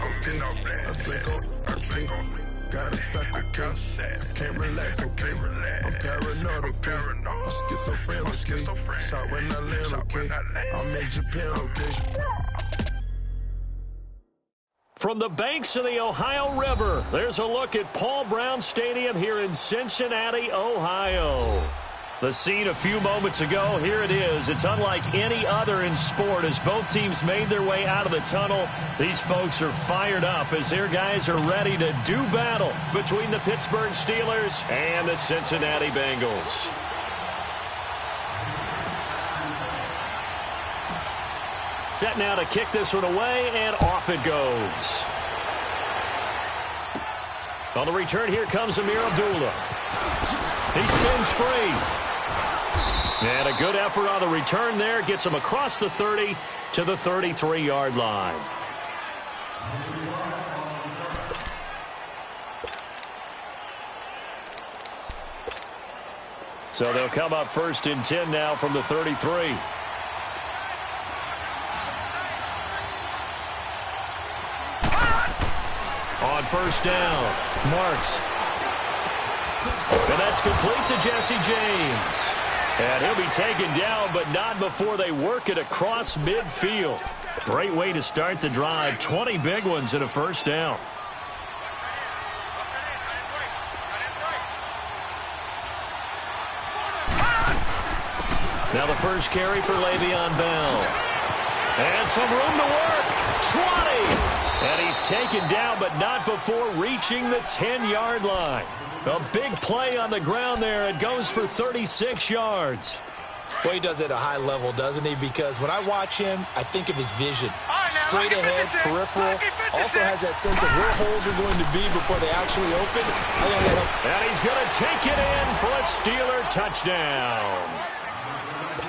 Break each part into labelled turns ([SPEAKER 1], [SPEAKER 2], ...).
[SPEAKER 1] okay. I drink on, okay. Got a sack, okay. Can't relax, okay. I'm paranoid, okay. I'm schizophrenic, okay. Shot when I land, okay. I'm in Japan, okay.
[SPEAKER 2] From the banks of the Ohio River, there's a look at Paul Brown Stadium here in Cincinnati, Ohio. The scene a few moments ago, here it is. It's unlike any other in sport as both teams made their way out of the tunnel. These folks are fired up as their guys are ready to do battle between the Pittsburgh Steelers and the Cincinnati Bengals. Set now to kick this one away, and off it goes. On the return, here comes Amir Abdullah. He spins free. And a good effort on the return there. Gets him across the 30 to the 33-yard line. So they'll come up 1st and 10 now from the 33. On 1st down, Marks. And that's complete to Jesse James. And he'll be taken down, but not before they work it across midfield. Great way to start the drive. 20 big ones and a 1st down. Now the first carry for Le'Veon Bell. And some room to work. 20. And he's taken down, but not before reaching the 10-yard line. A big play on the ground there. It goes for 36 yards.
[SPEAKER 3] Well, he does it at a high level, doesn't he? Because when I watch him, I think of his vision. Straight ahead, peripheral. Also has that sense of where holes are going to be before they actually open.
[SPEAKER 2] And he's going to take it in for a Steeler touchdown.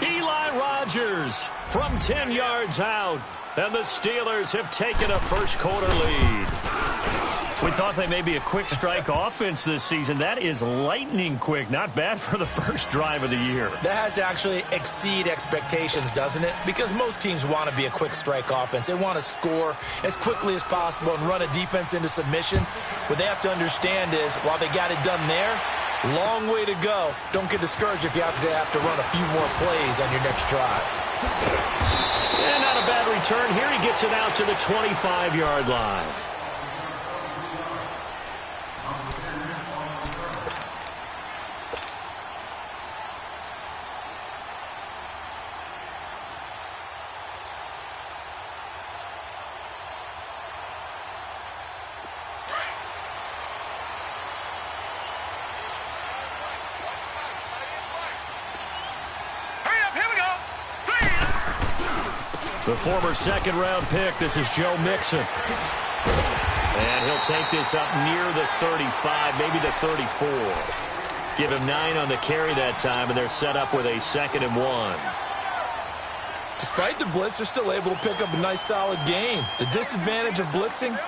[SPEAKER 2] Eli Rogers from 10 yards out. And the Steelers have taken a first-quarter lead. We thought they may be a quick strike offense this season. That is lightning quick. Not bad for the first drive of the year.
[SPEAKER 3] That has to actually exceed expectations, doesn't it? Because most teams want to be a quick strike offense. They want to score as quickly as possible and run a defense into submission. What they have to understand is, while they got it done there, long way to go. Don't get discouraged if you have to run a few more plays on your next drive.
[SPEAKER 2] And not a bad return here. He gets it out to the 25-yard line. The former second-round pick, this is Joe Mixon. And he'll take this up near the 35, maybe the 34. Give him 9 on the carry that time, and they're set up with a 2nd and 1.
[SPEAKER 3] Despite the blitz, they're still able to pick up a nice, solid gain. The disadvantage of blitzing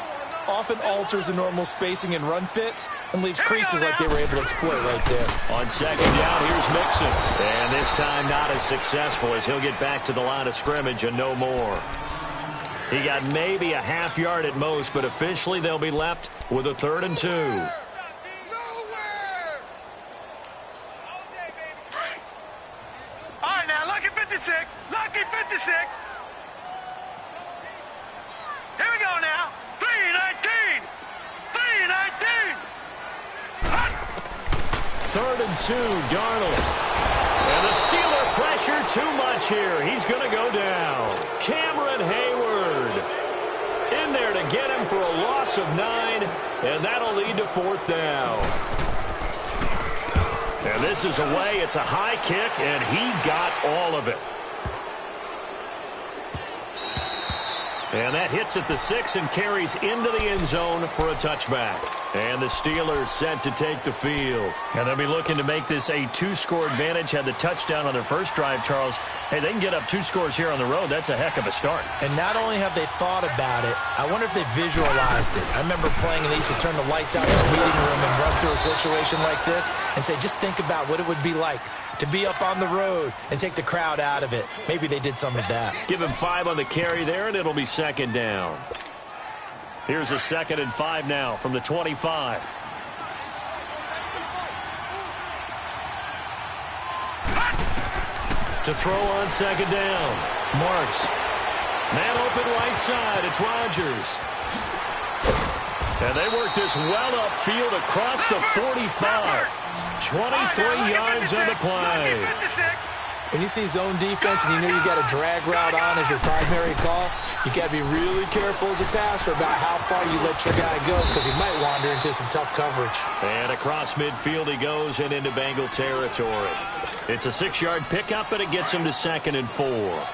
[SPEAKER 3] often alters the normal spacing and run fits and leaves creases like they were able to exploit right there.
[SPEAKER 2] On 2nd down, here's Mixon. And this time not as successful as he'll get back to the line of scrimmage and no more. He got maybe a half yard at most, but officially they'll be left with a 3rd and 2.
[SPEAKER 4] All right, now, lucky 56. Lucky 56. Here we go now. 3-19. 3-19.
[SPEAKER 2] 3rd and 2, Darnold. And the Steeler pressure too much here. He's going to go down. Cameron Hayward in there to get him for a loss of 9, and that'll lead to 4th down. And this is away. It's a high kick, and he got all of it. And that hits at the 6 and carries into the end zone for a touchback. And the Steelers set to take the field. And they'll be looking to make this a 2-score advantage. Had the touchdown on their first drive, Charles. Hey, they can get up 2 scores here on the road. That's a heck of a start.
[SPEAKER 3] And not only have they thought about it, I wonder if they visualized it. I remember playing and they used to turn the lights out in the meeting room and run through a situation like this and say, just think about what it would be like to be up on the road and take the crowd out of it. Maybe they did some of that.
[SPEAKER 2] Give him 5 on the carry there, and it'll be 2nd down. Here's a 2nd and 5 now from the 25. To throw on 2nd down. Marks. Man open right side. It's Rodgers. And they work this well upfield across the 45. 23 yards on the play.
[SPEAKER 3] When you see zone defense and you know you got a drag route on as your primary call, you got to be really careful as a passer about how far you let your guy go because he might wander into some tough coverage.
[SPEAKER 2] And across midfield he goes and into Bengal territory. It's a 6-yard pickup, and it gets him to 2nd and 4.
[SPEAKER 3] All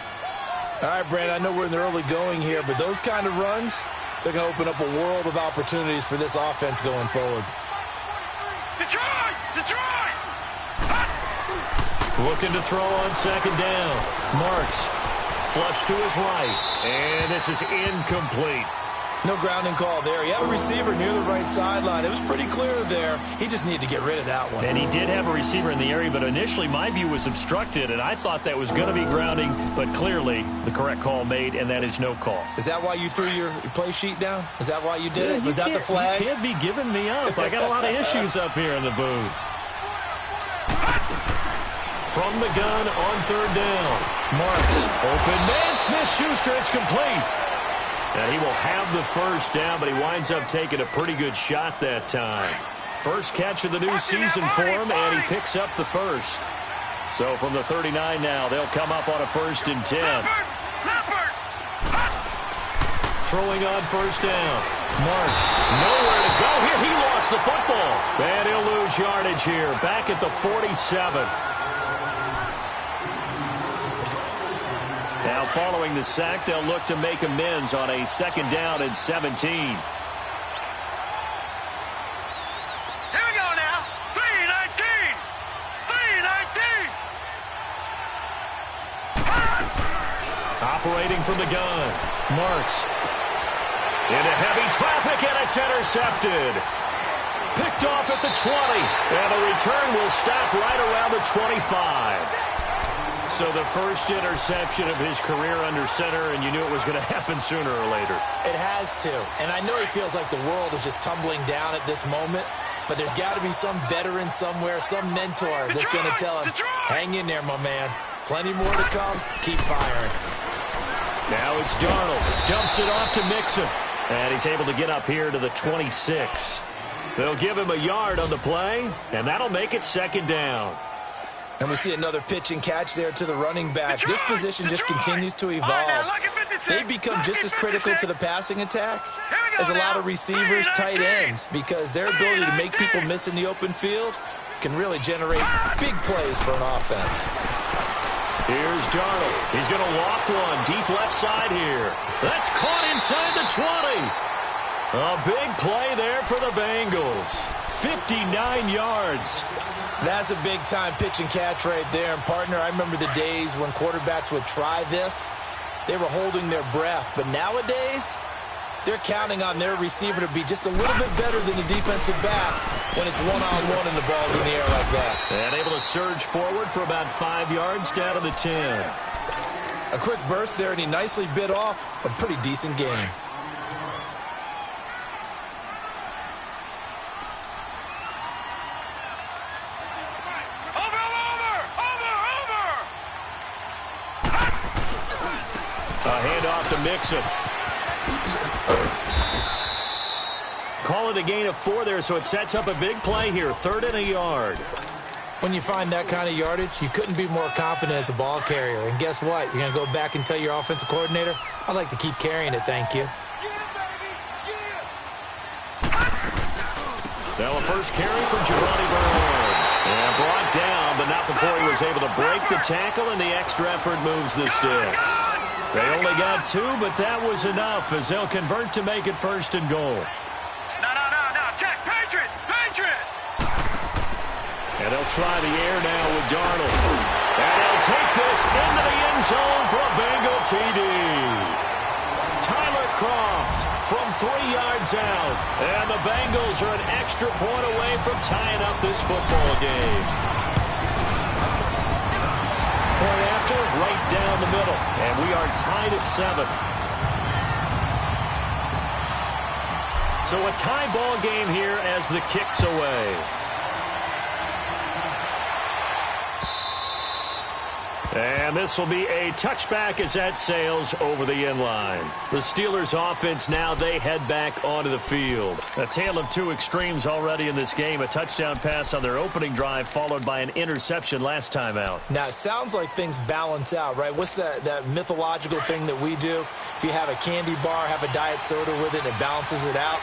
[SPEAKER 3] right, Brandon, I know we're in the early going here, but those kind of runs, they're going to open up a world of opportunities for this offense going forward.
[SPEAKER 4] Detroit! Detroit!
[SPEAKER 2] Looking to throw on 2nd down. Marks. Flush to his right. And this is incomplete.
[SPEAKER 3] No grounding call there. He had a receiver near the right sideline. It was pretty clear there. He just needed to get rid of that one.
[SPEAKER 2] And he did have a receiver in the area, but initially my view was obstructed, and I thought that was going to be grounding, but clearly the correct call made, and that is no call.
[SPEAKER 3] Is that why you threw your play sheet down? Is that why you did it? Was that the flag?
[SPEAKER 2] You can't be giving me up. I got a lot of issues up here in the booth. From the gun on 3rd down. Marks. Open man. Smith-Schuster. It's complete. And he will have the 1st down, but he winds up taking a pretty good shot that time. First catch of the new season for him, and he picks up the 1st. So from the 39 now, they'll come up on a 1st and 10. Throwing on 1st down. Marks. Nowhere to go here. He lost the football. And he'll lose yardage here. Back at the 47. Now following the sack, they'll look to make amends on a 2nd down and 17.
[SPEAKER 4] Here we go now. 3-19. 3-19.
[SPEAKER 2] Operating from the gun. Marks. Into heavy traffic, and it's intercepted. Picked off at the 20. And the return will stop right around the 25. So the first interception of his career under center, and you knew it was going to happen sooner or later.
[SPEAKER 3] It has to. And I know he feels like the world is just tumbling down at this moment, but there's got to be some veteran somewhere, some mentor that's going to tell him, hang in there, my man. Plenty more to come. Keep firing.
[SPEAKER 2] Now it's Darnold. Dumps it off to Mixon. And he's able to get up here to the 26. They'll give him a yard on the play, and that'll make it 2nd down.
[SPEAKER 3] And we see another pitch and catch there to the running back. This position just continues to evolve. They become just as critical to the passing attack as a lot of receivers, tight ends, because their ability to make people miss in the open field can really generate big plays for an offense.
[SPEAKER 2] Here's Darnold. He's going to loft one deep left side here. That's caught inside the 20. A big play there for the Bengals. 59 yards.
[SPEAKER 3] That's a big-time pitch and catch right there. And, partner, I remember the days when quarterbacks would try this. They were holding their breath. But nowadays, they're counting on their receiver to be just a little bit better than the defensive back when it's one-on-one and the ball's in the air like that.
[SPEAKER 2] And able to surge forward for about 5 yards down to the 10.
[SPEAKER 3] A quick burst there, and he nicely bit off a pretty decent gain.
[SPEAKER 2] To Mixon. Call it a gain of 4 there, so it sets up a big play here. 3rd and a yard.
[SPEAKER 3] When you find that kind of yardage, you couldn't be more confident as a ball carrier. And guess what? You're going to go back and tell your offensive coordinator, I'd like to keep carrying it, thank you.
[SPEAKER 2] Now a first carry from Giovanni Bernard. And brought down, but not before he was able to break the tackle, and the extra effort moves the sticks. They only got 2, but that was enough as they'll convert to make it 1st and goal.
[SPEAKER 4] No. Check. Patriot.
[SPEAKER 2] And they'll try the air now with Darnold. And they'll take this into the end zone for a Bengal TD. Tyler Kroft from 3 yards out. And the Bengals are an extra point away from tying up this football game. Point after, right down the middle. And we are tied at 7. So a tie ball game here as the kick's away. And this will be a touchback as that sails over the end line. The Steelers offense now, they head back onto the field. A tale of two extremes already in this game. A touchdown pass on their opening drive followed by an interception last time out.
[SPEAKER 3] Now, it sounds like things balance out, right? What's that mythological thing that we do? If you have a candy bar, have a diet soda with it, and it balances it out.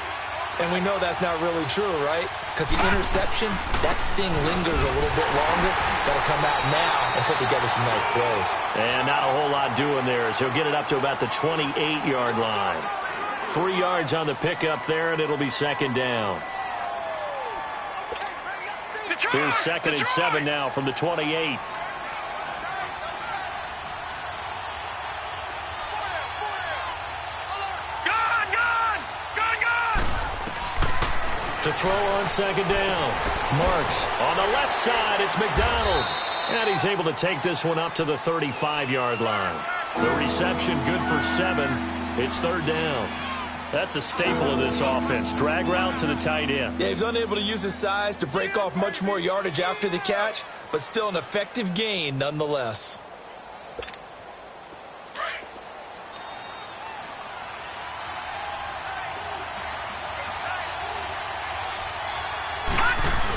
[SPEAKER 3] And we know that's not really true, right? Because the interception, that sting lingers a little bit longer. Got to come out now and put together some nice plays.
[SPEAKER 2] And not a whole lot doing there as he'll get it up to about the 28-yard line. 3 yards on the pickup there, and it'll be second down. Here's second and 7 now from the 28. To throw on second down. Marks on the left side. It's McDonald. And he's able to take this one up to the 35-yard line. The reception good for 7. It's third down. That's a staple of this offense. Drag route to the tight end.
[SPEAKER 3] Yeah, he's unable to use his size to break off much more yardage after the catch, but still an effective gain nonetheless.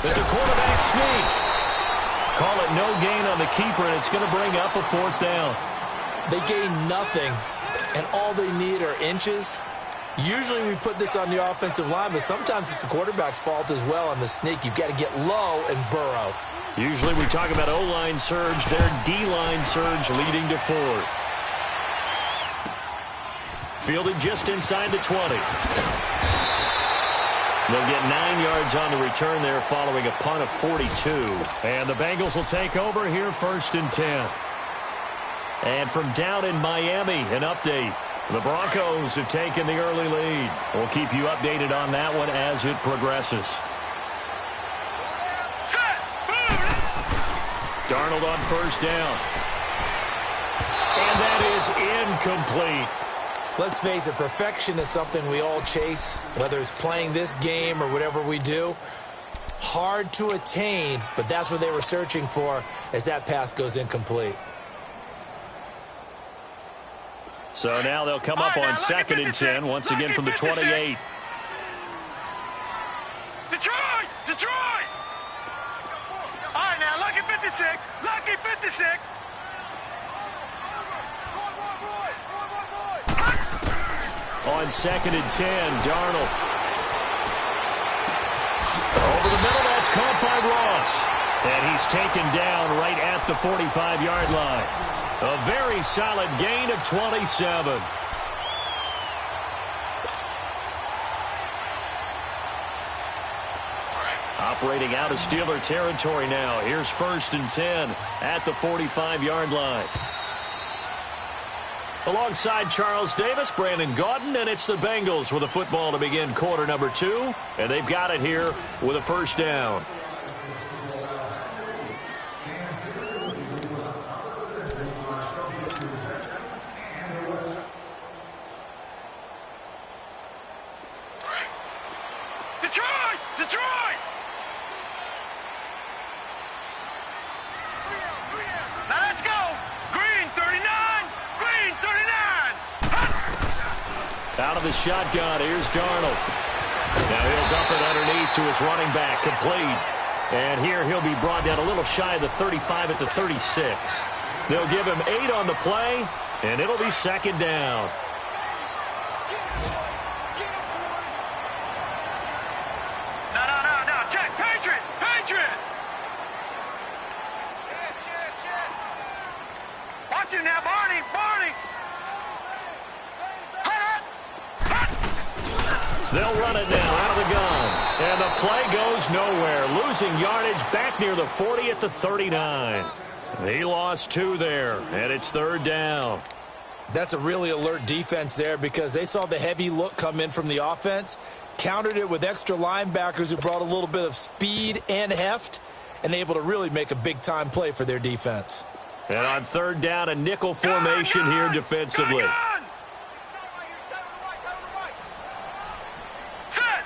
[SPEAKER 2] It's a quarterback sneak. Call it no gain on the keeper, and it's going to bring up a fourth down.
[SPEAKER 3] They gain nothing, and all they need are inches. Usually we put this on the offensive line, but sometimes it's the quarterback's fault as well on the sneak. You've got to get low and burrow.
[SPEAKER 2] Usually we talk about O-line surge, their D-line surge leading to fourth. Fielded just inside the 20. They'll get 9 yards on the return there following a punt of 42. And the Bengals will take over here first and 10. And from down in Miami, an update. The Broncos have taken the early lead. We'll keep you updated on that one as it progresses. Darnold on first down. And that is incomplete.
[SPEAKER 3] Let's face it, perfection is something we all chase, whether it's playing this game or whatever we do. Hard to attain, but that's what they were searching for as that pass goes incomplete.
[SPEAKER 2] So now they'll come up on second and 10, once again from the 28.
[SPEAKER 4] Detroit! Detroit! All right, now, lucky 56. Lucky 56.
[SPEAKER 2] On second and 10, Darnold. Over the middle, that's caught by Ross. And he's taken down right at the 45-yard line. A very solid gain of 27. Operating out of Steeler territory now. Here's first and 10 at the 45-yard line. Alongside Charles Davis, Brandon Gaudin, and it's the Bengals with a football to begin quarter number 2. And they've got it here with a first down.
[SPEAKER 4] Detroit! Detroit! Now let's go! Green 39! Green 39!
[SPEAKER 2] Out of the shotgun, here's Darnold. Now he'll dump it underneath to his running back, complete. And here he'll be brought down a little shy of the 35 at the 36. They'll give him 8 on the play, and it'll be second down.
[SPEAKER 4] No, check! Patriot! Patriot! Watch him now, Barney! Barney!
[SPEAKER 2] They'll run it now out of the gun. And the play goes nowhere. Losing yardage back near the 40 at the 39. He lost 2 there, and it's third down.
[SPEAKER 3] That's a really alert defense there because they saw the heavy look come in from the offense, countered it with extra linebackers who brought a little bit of speed and heft, and able to really make a big-time play for their defense.
[SPEAKER 2] And on third down, a nickel formation here defensively.
[SPEAKER 4] Set!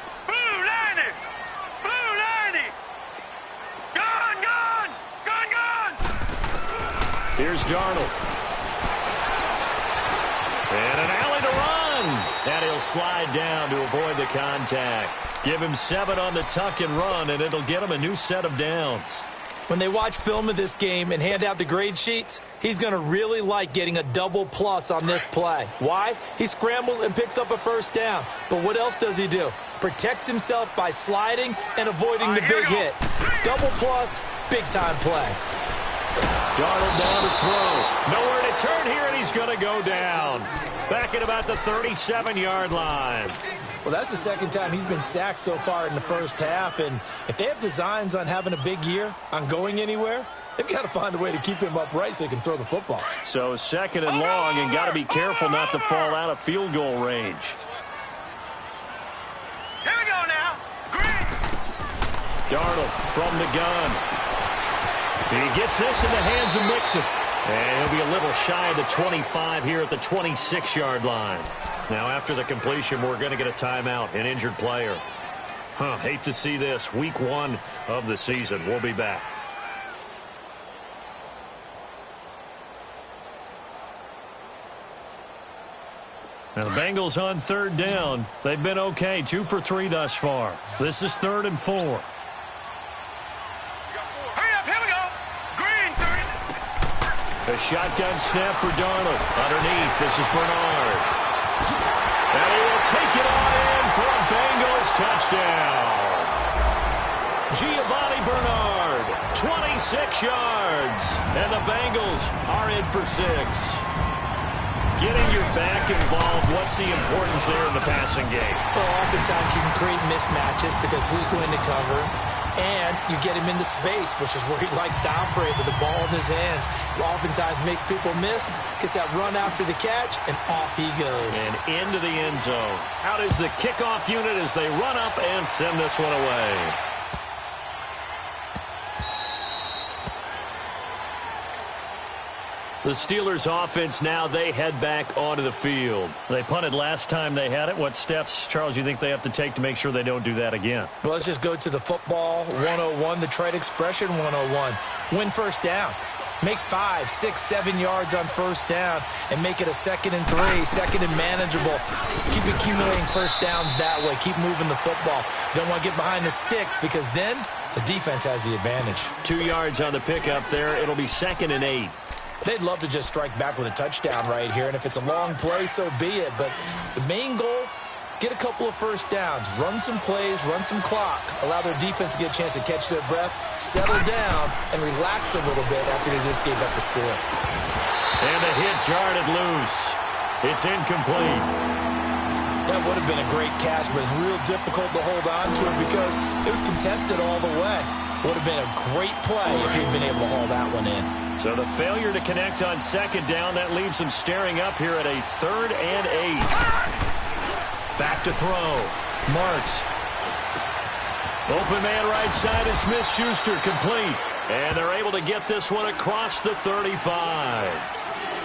[SPEAKER 2] Here's Darnold. And an alley to run. And he'll slide down to avoid the contact. Give him 7 on the tuck and run, and it'll get him a new set of downs.
[SPEAKER 3] When they watch film of this game and hand out the grade sheets, he's going to really like getting a double plus on this play. Why? He scrambles and picks up a first down. But what else does he do? Protects himself by sliding and avoiding the big hit. Double plus, big-time play.
[SPEAKER 2] Darnold down to throw. Nowhere to turn here, and he's going to go down. Back at about the 37-yard line.
[SPEAKER 3] Well, that's the second time he's been sacked so far in the first half, and if they have designs on having a big year, on going anywhere, they've got to find a way to keep him upright so he can throw the football.
[SPEAKER 2] So second and long, and got to be careful not to fall out of field goal range.
[SPEAKER 4] Here we go now. Green.
[SPEAKER 2] Darnold from the gun. He gets this in the hands of Mixon. And he'll be a little shy of the 25 here at the 26-yard line. Now, after the completion, we're going to get a timeout, an injured player. Hate to see this. Week 1 of the season. We'll be back. Now, the Bengals on third down. They've been okay, 2 for 3 thus far. This is 3rd and 4.
[SPEAKER 4] Hurry up, here we go. Green, 30.
[SPEAKER 2] A shotgun snap for Darnold. Underneath, this is Bernard. And he will take it on in for a Bengals touchdown. Giovanni Bernard, 26 yards. And the Bengals are in for 6. Getting your back involved, what's the importance there in the passing game?
[SPEAKER 3] Well, oftentimes you can create mismatches because who's going to cover, and you get him into space, which is where he likes to operate with the ball in his hands. Oftentimes makes people miss, gets that run after the catch, and off he goes.
[SPEAKER 2] And into the end zone. Out is the kickoff unit as they run up and send this one away. The Steelers offense now, they head back onto the field. They punted last time they had it. What steps, Charles, you think they have to take to make sure they don't do that again?
[SPEAKER 3] Well, let's just go to the football 101, the trade expression 101. Win first down. Make 5, 6, 7 yards on first down and make it a 2nd and 3, 2nd and manageable. Keep accumulating first downs that way. Keep moving the football. You don't want to get behind the sticks because then the defense has the advantage.
[SPEAKER 2] 2 yards on the pickup there. It'll be 2nd and 8.
[SPEAKER 3] They'd love to just strike back with a touchdown right here, and if it's a long play, so be it. But the main goal, get a couple of first downs, run some plays, run some clock, allow their defense to get a chance to catch their breath, settle down, and relax a little bit after they just gave up the score.
[SPEAKER 2] And the hit jarred it loose. It's incomplete.
[SPEAKER 3] That would have been a great catch, but it's real difficult to hold on to it because it was contested all the way. Would have been a great play if he'd been able to haul that one in.
[SPEAKER 2] So the failure to connect on 2nd down, that leaves him staring up here at a 3rd and 8. Back to throw. Marks. Open man right side is Smith-Schuster, complete. And they're able to get this one across the 35.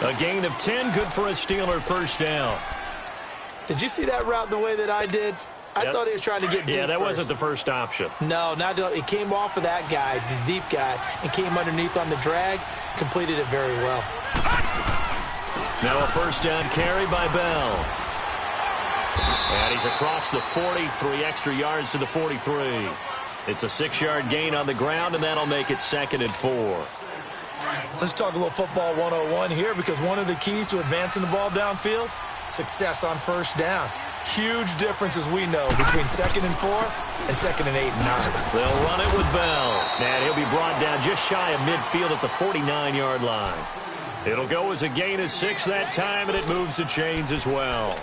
[SPEAKER 2] A gain of 10, good for a Steeler first down.
[SPEAKER 3] Did you see that route the way that I did? I thought he was trying to get deep.
[SPEAKER 2] Yeah, that
[SPEAKER 3] first.
[SPEAKER 2] wasn't the first option.
[SPEAKER 3] No, it came off of that guy, the deep guy, and came underneath on the drag, completed it very well.
[SPEAKER 2] Now a first down carry by Bell. And he's across the 40, 3 extra yards to the 43. It's a 6-yard gain on the ground, and that'll make it 2nd and 4.
[SPEAKER 3] Let's talk a little football 101 here because one of the keys to advancing the ball downfield, success on first down. Huge difference, as we know, between 2nd and 4 and 2nd and 8 and 9.
[SPEAKER 2] They'll run it with Bell. And he'll be brought down just shy of midfield at the 49-yard line. It'll go as a gain of 6 that time, and it moves the chains as well.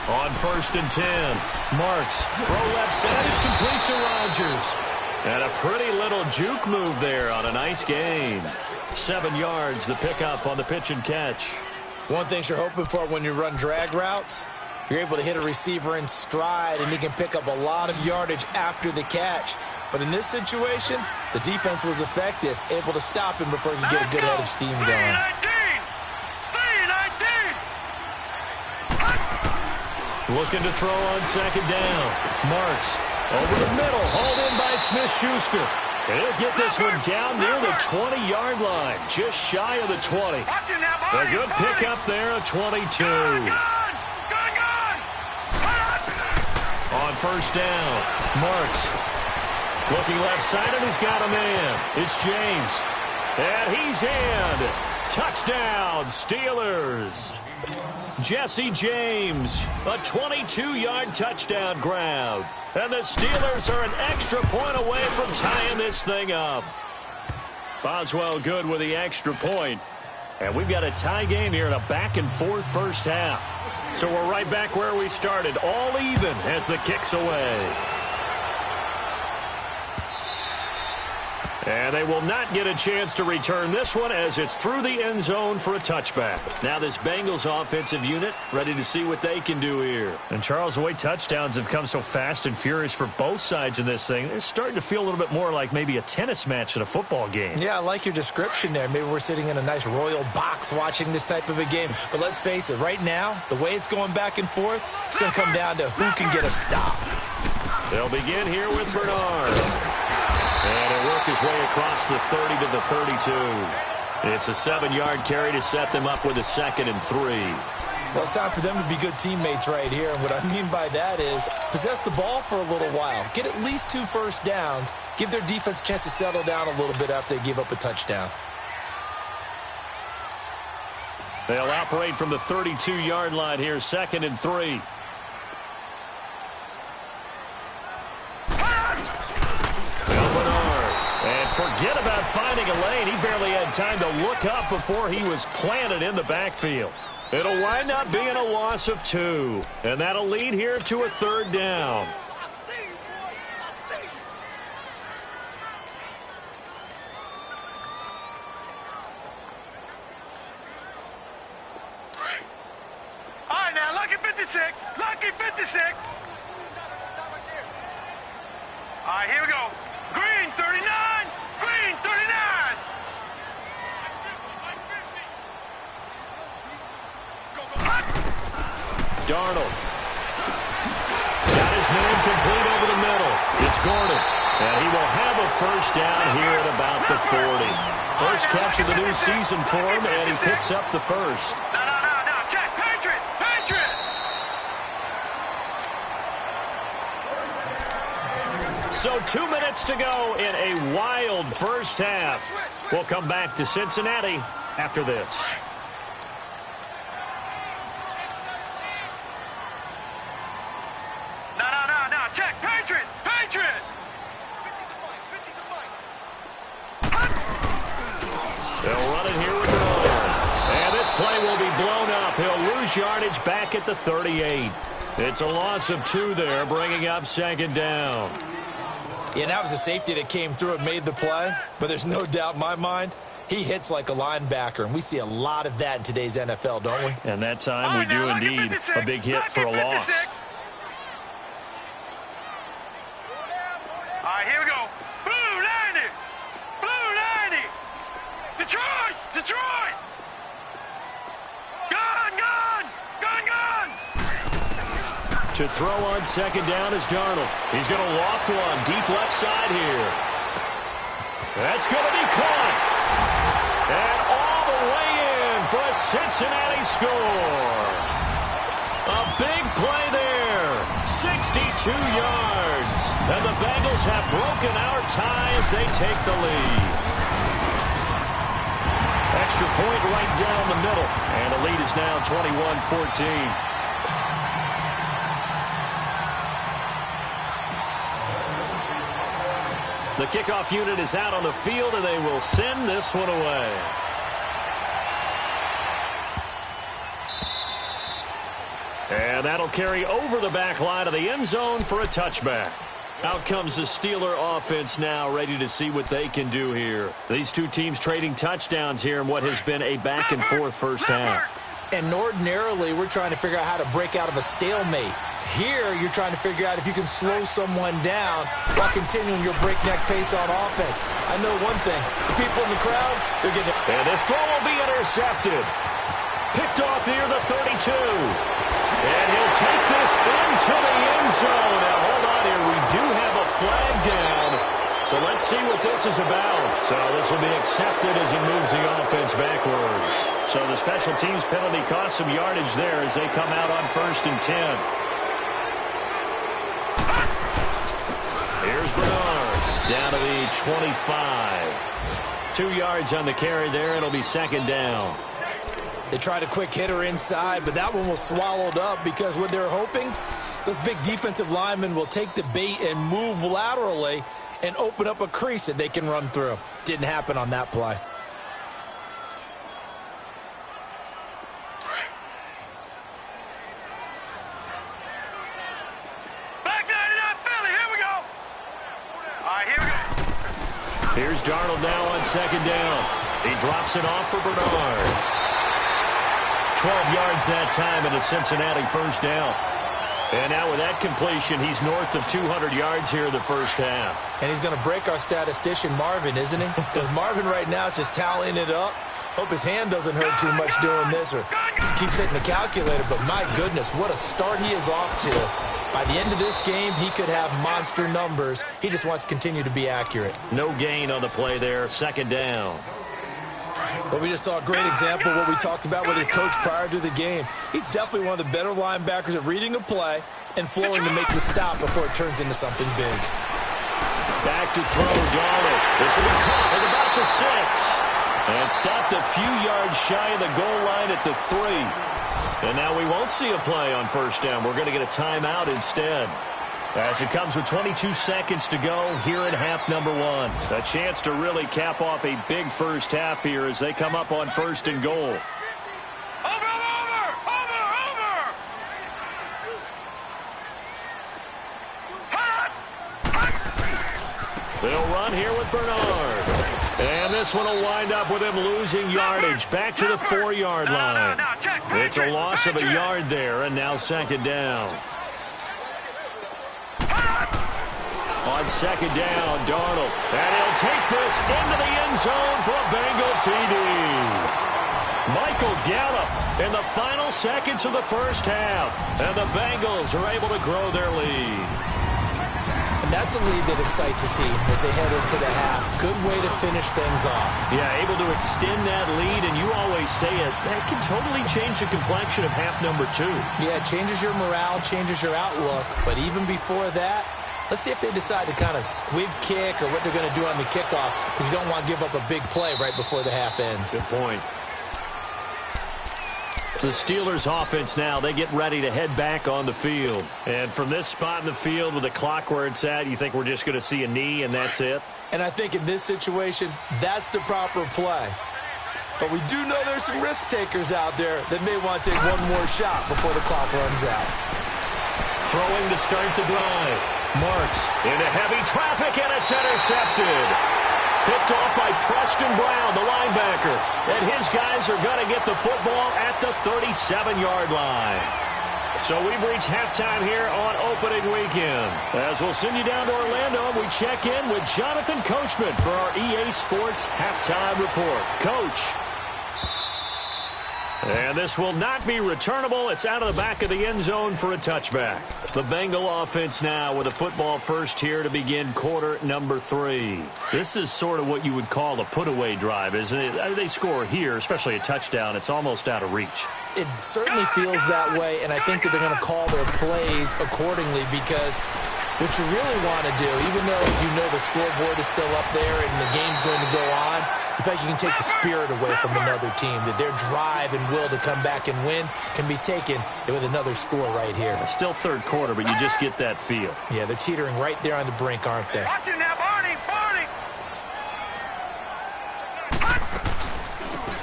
[SPEAKER 2] On 1st and 10, Marks, throw left side is complete to Rodgers. And a pretty little juke move there on a nice gain. 7 yards, the pickup on the pitch and catch.
[SPEAKER 3] One thing you're hoping for when you run drag routes, you're able to hit a receiver in stride, and he can pick up a lot of yardage after the catch. But in this situation, the defense was effective, able to stop him before he could get a good head of steam going.
[SPEAKER 2] Looking to throw on second down. Marks over the middle. Hauled in by Smith-Schuster. And he'll get this one down near the 20-yard line. Just shy of the 20. A good pickup there, a 22. On first down, Marks looking left side, and he's got a man. It's James. And he's in. Touchdown, Steelers. Jesse James, a 22-yard touchdown grab. And the Steelers are an extra point away from tying this thing up. Boswell good with the extra point. And we've got a tie game here in a back-and-forth first half. So we're right back where we started, all even as the kick's away. And they will not get a chance to return this one as it's through the end zone for a touchback. Now this Bengals offensive unit ready to see what they can do here. And Charles, the way touchdowns have come so fast and furious for both sides in this thing, it's starting to feel a little bit more like maybe a tennis match in a football game. Yeah, I like your description there. Maybe we're sitting in a nice royal box watching this type of a game. But let's face it, right now, the way it's going back and forth, it's going to come down to who can get a stop. They'll begin here with Bernard. And he'll work his way across the 30 to the 32. It's a 7-yard carry to set them up with a 2nd and 3. Well, it's time for them to be good teammates right here. And what I mean by that is possess the ball for a little while. Get at least 2 first downs. Give their defense a chance to settle down a little bit after they give up a touchdown. They'll operate from the 32-yard line here, 2nd and 3. Forget about finding a lane. He barely had time to look up before he was planted in the backfield. It'll wind up being a loss of 2. And that'll lead here to a 3rd down.
[SPEAKER 4] All right, now, lucky 56. Lucky 56. All right, here we go. Green, 39. Green, 39.
[SPEAKER 2] Darnold. Got his man complete over the middle. It's Gordon. And he will have a first down here at about the 40. First catch of the new season for him, and he picks up the first.
[SPEAKER 4] No. Check. Patriot.
[SPEAKER 2] So 2 minutes to go in a wild first half. We'll come back to Cincinnati after this.
[SPEAKER 4] No. Check. Patriot.
[SPEAKER 2] They'll run it here with Bernard. And this play will be blown up. He'll lose yardage back at the 38. It's a loss of 2 there, bringing up 2nd down.
[SPEAKER 3] Yeah, that was a safety that came through and made the play. But there's no doubt in my mind, he hits like a linebacker. And we see a lot of that in today's NFL, don't we?
[SPEAKER 2] And that time we do indeed a big hit for a loss.
[SPEAKER 4] All right, here we go. Blue 90. Detroit. Gun.
[SPEAKER 2] To throw on 2nd down is Darnold. He's going to loft one deep left side here. That's going to be caught. And all the way in for a Cincinnati score. A big play there. 62 yards. And the Bengals have broken our tie as they take the lead. Extra point right down the middle. And the lead is now 21-14. The kickoff unit is out on the field, and they will send this one away. And that'll carry over the back line of the end zone for a touchback. Out comes the Steeler offense now, ready to see what they can do here. These two teams trading touchdowns here in what has been a back-and-forth first half.
[SPEAKER 3] And ordinarily, we're trying to figure out how to break out of a stalemate. Here, you're trying to figure out if you can slow someone down while continuing your breakneck pace on offense. I know one thing. The people in the crowd, they're getting it.
[SPEAKER 2] And this throw will be intercepted. picked off near the 32. And he'll take this into the end zone. Now, hold on here. We do have a flag down. So let's see what this is about. So this will be accepted as he moves the offense backwards. So the special teams penalty cost some yardage there as they come out on 1st and 10. Here's Bernard down to the 25. 2 yards on the carry there. It'll be 2nd down.
[SPEAKER 3] They tried a quick hitter inside, but that one was swallowed up because what they're hoping, those big defensive linemen will take the bait and move laterally and open up a crease that they can run through. Didn't happen on that play.
[SPEAKER 4] Back 99 Philly, here we go. All right, here we go.
[SPEAKER 2] Here's Darnold now on 2nd down. He drops it off for Bernard. 12 yards that time and a Cincinnati 1st down. And now with that completion, he's north of 200 yards here in the 1st half.
[SPEAKER 3] And he's going to break our statistician Marvin, isn't he? Because Marvin right now is just tallying it up. Hope his hand doesn't hurt too much doing this or keeps hitting the calculator. But my goodness, what a start he is off to. By the end of this game, he could have monster numbers. He just wants to continue to be accurate.
[SPEAKER 2] No gain on the play there. 2nd down.
[SPEAKER 3] Well, we just saw a great example of what we talked about with his coach prior to the game. He's definitely one of the better linebackers at reading a play and flowing to make the stop before it turns into something big.
[SPEAKER 2] Back to throw, Darnold. This will be caught at about the 6. And stopped a few yards shy of the goal line at the 3. And now we won't see a play on 1st down. We're going to get a timeout instead. As it comes with 22 seconds to go here in half number 1. A chance to really cap off a big 1st half here as they come up on 1st and goal.
[SPEAKER 4] Over!
[SPEAKER 2] They'll run here with Bernard. And this one will wind up with him losing yardage back to the 4-yard line. It's a loss of a yard there, and now 2nd down. On 2nd down, Darnold. And he'll take this into the end zone for a Bengal TD. Michael Gallup in the final seconds of the 1st half. And the Bengals are able to grow their lead.
[SPEAKER 3] And that's a lead that excites a team as they head into the half. Good way to finish things off.
[SPEAKER 2] Yeah, able to extend that lead, and you always say it, that can totally change the complexion of half number 2.
[SPEAKER 3] Yeah, it changes your morale, changes your outlook. But even before that, let's see if they decide to kind of squib kick or what they're going to do on the kickoff, because you don't want to give up a big play right before the half ends.
[SPEAKER 2] Good point. The Steelers offense now, they get ready to head back on the field. And from this spot in the field with the clock where it's at, you think we're just going to see a knee and that's it?
[SPEAKER 3] And I think in this situation, that's the proper play. But we do know there's some risk takers out there that may want to take one more shot before the clock runs out.
[SPEAKER 2] Throwing to start the drive. Marks into heavy traffic, and it's intercepted. Picked off by Preston Brown, the linebacker. And his guys are going to get the football at the 37-yard line. So we've reached halftime here on opening weekend. As we'll send you down to Orlando, we check in with Jonathan Coachman for our EA Sports Halftime Report. Coach. And this will not be returnable. It's out of the back of the end zone for a touchback. The Bengal offense now with a football first here to begin quarter number 3. This is sort of what you would call a put-away drive, isn't it? I mean, they score here, especially a touchdown. It's almost out of reach.
[SPEAKER 3] It certainly feels that way, and I think that they're going to call their plays accordingly because what you really want to do, even though you know the scoreboard is still up there and the game's going to go on, in fact, you can take the spirit away from another team, that their drive and will to come back and win can be taken with another score right here.
[SPEAKER 2] It's still third quarter, but you just get that feel.
[SPEAKER 3] Yeah, they're teetering right there on the brink, aren't they?
[SPEAKER 4] Watch it now, Barney!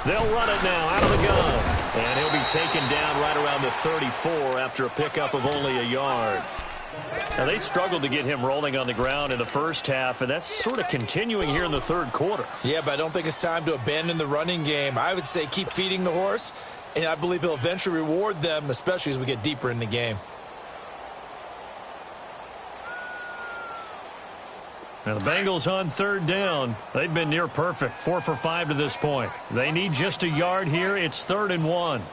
[SPEAKER 2] They'll run it now out of the gun. And he'll be taken down right around the 34 after a pickup of only a yard. Now, they struggled to get him rolling on the ground in the first half, and that's sort of continuing here in the third quarter.
[SPEAKER 3] Yeah, but I don't think it's time to abandon the running game. I would say keep feeding the horse, and I believe he'll eventually reward them, especially as we get deeper in the game.
[SPEAKER 2] Now, the Bengals on third down. They've been near perfect, 4 for 5 to this point. They need just a yard here. It's 3rd and 1.